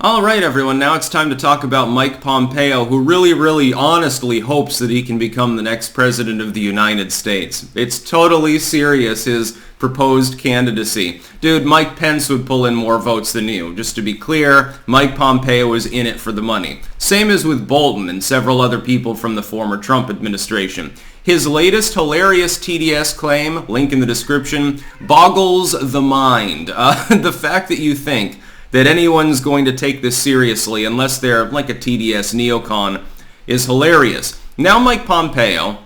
All right, everyone, now it's time to talk about Mike Pompeo, who really, honestly hopes that he can become the next president of the United States. It's totally serious, his proposed candidacy. Dude, Mike Pence would pull in more votes than you. Just to be clear, Mike Pompeo is in it for the money. Same as with Bolton and several other people from the former Trump administration. His latest hilarious TDS claim, link in the description, boggles the mind. The fact that you think that anyone's going to take this seriously unless they're like a TDS neocon is hilarious. Now Mike Pompeo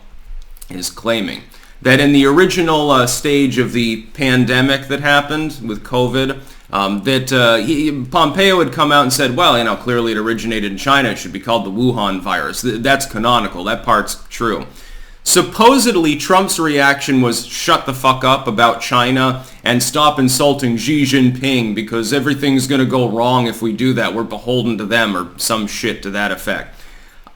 is claiming that in the original stage of the pandemic that happened with COVID, Pompeo had come out and said, well, clearly it originated in China. It should be called the Wuhan virus. That's canonical. That part's true. Supposedly, Trump's reaction was shut the fuck up about China and stop insulting Xi Jinping because everything's going to go wrong if we do that. We're beholden to them or some shit to that effect.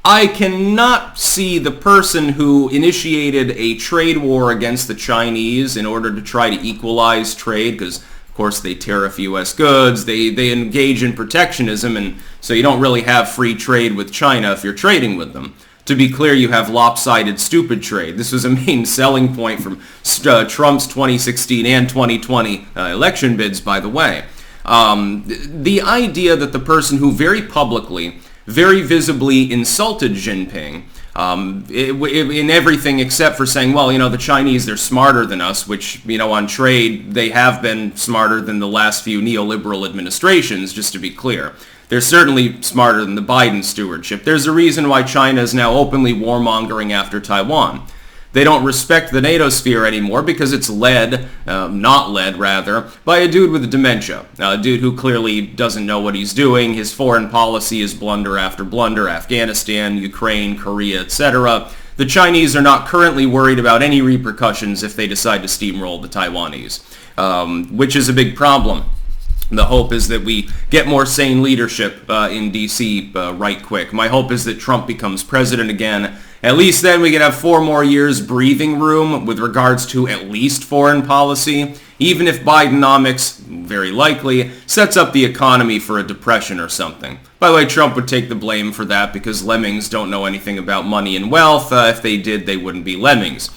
I cannot see the person who initiated a trade war against the Chinese in order to try to equalize trade, because of course they tariff U.S. goods, they engage in protectionism, and so you don't really have free trade with China if you're trading with them. To be clear, you have lopsided, stupid trade. This was a main selling point from Trump's 2016 and 2020 election bids, by the way. The idea that the person who very publicly, very visibly insulted Jinping in everything except for saying, well, the Chinese, they're smarter than us, which, on trade, they have been smarter than the last few neoliberal administrations, just to be clear. They're certainly smarter than the Biden stewardship. There's a reason why China is now openly warmongering after Taiwan. They don't respect the NATO sphere anymore because it's not led, by a dude with dementia. A dude who clearly doesn't know what he's doing. His foreign policy is blunder after blunder. Afghanistan, Ukraine, Korea, etc. The Chinese are not currently worried about any repercussions if they decide to steamroll the Taiwanese, which is a big problem. The hope is that we get more sane leadership in D.C. Right quick. My hope is that Trump becomes president again. At least then we can have 4 more years breathing room with regards to at least foreign policy, even if Bidenomics, very likely, sets up the economy for a depression or something. By the way, Trump would take the blame for that because lemmings don't know anything about money and wealth. If they did, they wouldn't be lemmings.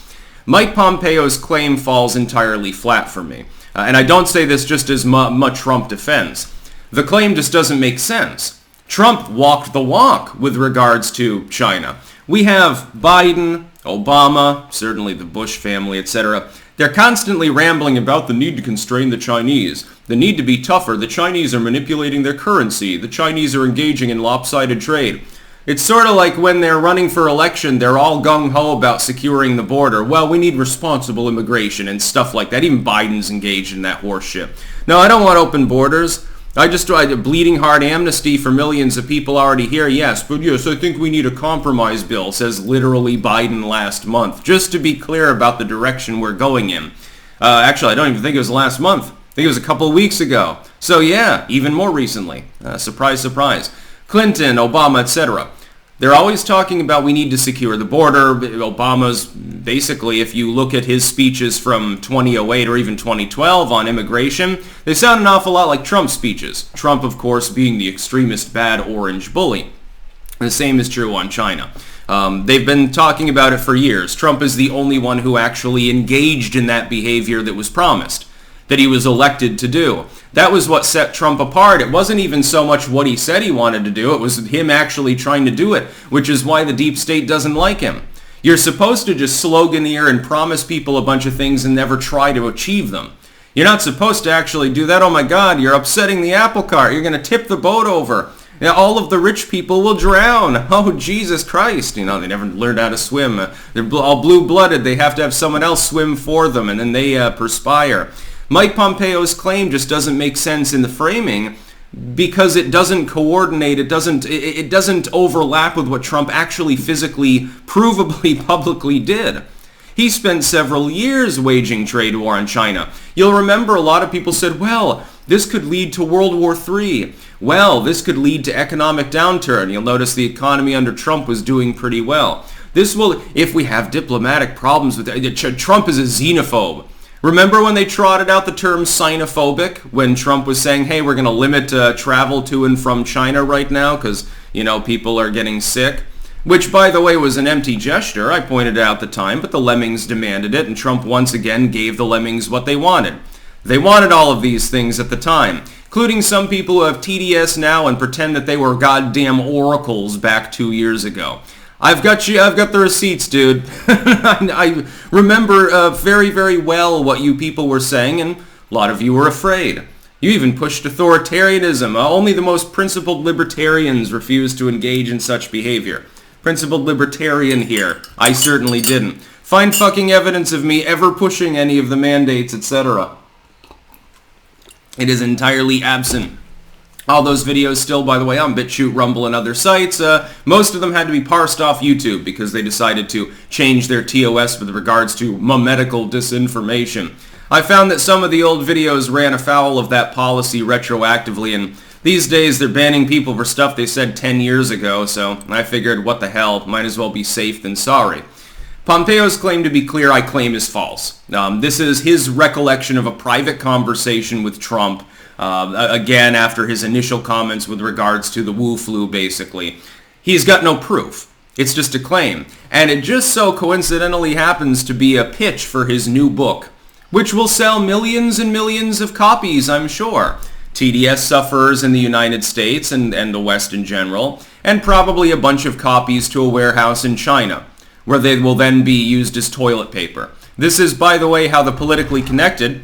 Mike Pompeo's claim falls entirely flat for me. And I don't say this just as much Trump defends. The claim just doesn't make sense. Trump walked the walk with regards to China. We have Biden, Obama, certainly the Bush family, etc. They're constantly rambling about the need to constrain the Chinese, the need to be tougher, the Chinese are manipulating their currency, the Chinese are engaging in lopsided trade. It's sort of like when they're running for election, they're all gung-ho about securing the border. Well, we need responsible immigration and stuff like that. Even Biden's engaged in that horse shit. No, I don't want open borders. I just tried a bleeding heart amnesty for millions of people already here. Yes, but yes, I think we need a compromise bill, says literally Biden last month. Just to be clear about the direction we're going in. Actually, I don't even think it was last month. I think it was a couple of weeks ago. So yeah, even more recently. Surprise, surprise. Clinton, Obama, etc. They're always talking about we need to secure the border. Obama's basically, if you look at his speeches from 2008 or even 2012 on immigration, they sound an awful lot like Trump's speeches. Trump, of course, being the extremist bad orange bully. The same is true on China. They've been talking about it for years. Trump is the only one who actually engaged in that behavior that was promised, that he was elected to do. That was what set Trump apart. It wasn't even so much what he said he wanted to do. It was him actually trying to do it, which is why the deep state doesn't like him. You're supposed to just sloganeer and promise people a bunch of things and never try to achieve them. You're not supposed to actually do that. Oh my God, you're upsetting the apple cart. You're going to tip the boat over. All of the rich people will drown. Oh, Jesus Christ. They never learned how to swim. They're all blue-blooded. They have to have someone else swim for them, and then they perspire. Mike Pompeo's claim just doesn't make sense in the framing because it doesn't coordinate, it doesn't overlap with what Trump actually physically, provably, publicly did. He spent several years waging trade war on China. You'll remember a lot of people said, well, this could lead to World War III. Well, this could lead to economic downturn. You'll notice the economy under Trump was doing pretty well. This will, if we have diplomatic problems with Trump is a xenophobe. Remember when they trotted out the term xenophobic when Trump was saying, hey, we're going to limit travel to and from China right now because, people are getting sick? Which, by the way, was an empty gesture. I pointed it out at the time, but the lemmings demanded it, and Trump once again gave the lemmings what they wanted. They wanted all of these things at the time, including some people who have TDS now and pretend that they were goddamn oracles back 2 years ago. I've got the receipts, dude. I remember very, very well what you people were saying, and a lot of you were afraid. You even pushed authoritarianism. Only the most principled libertarians refused to engage in such behavior. Principled libertarian here. I certainly didn't. Find fucking evidence of me ever pushing any of the mandates, etc. It is entirely absent. All those videos still, by the way, on BitChute, Rumble, and other sites, most of them had to be parsed off YouTube because they decided to change their TOS with regards to medical disinformation. I found that some of the old videos ran afoul of that policy retroactively, and these days they're banning people for stuff they said 10 years ago, so I figured, what the hell, might as well be safe than sorry. Pompeo's claim, to be clear, I claim is false. This is his recollection of a private conversation with Trump, again after his initial comments with regards to the Wu flu, basically. He's got no proof. It's just a claim. And it just so coincidentally happens to be a pitch for his new book, which will sell millions and millions of copies, I'm sure. TDS sufferers in the United States and the West in general, and probably a bunch of copies to a warehouse in China, where they will then be used as toilet paper. This is, by the way, how the politically connected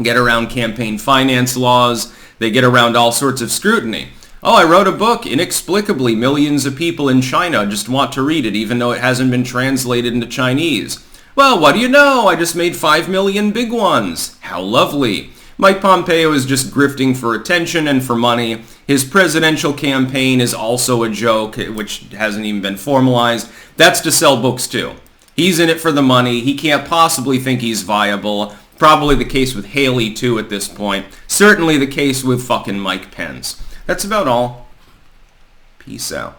get around campaign finance laws. They get around all sorts of scrutiny. Oh, I wrote a book. Inexplicably, millions of people in China just want to read it, even though it hasn't been translated into Chinese. Well, what do you know? I just made 5 million big ones. How lovely. Mike Pompeo is just grifting for attention and for money. His presidential campaign is also a joke, which hasn't even been formalized. That's to sell books too. He's in it for the money. He can't possibly think he's viable. Probably the case with Haley too at this point. Certainly the case with fucking Mike Pence. That's about all. Peace out.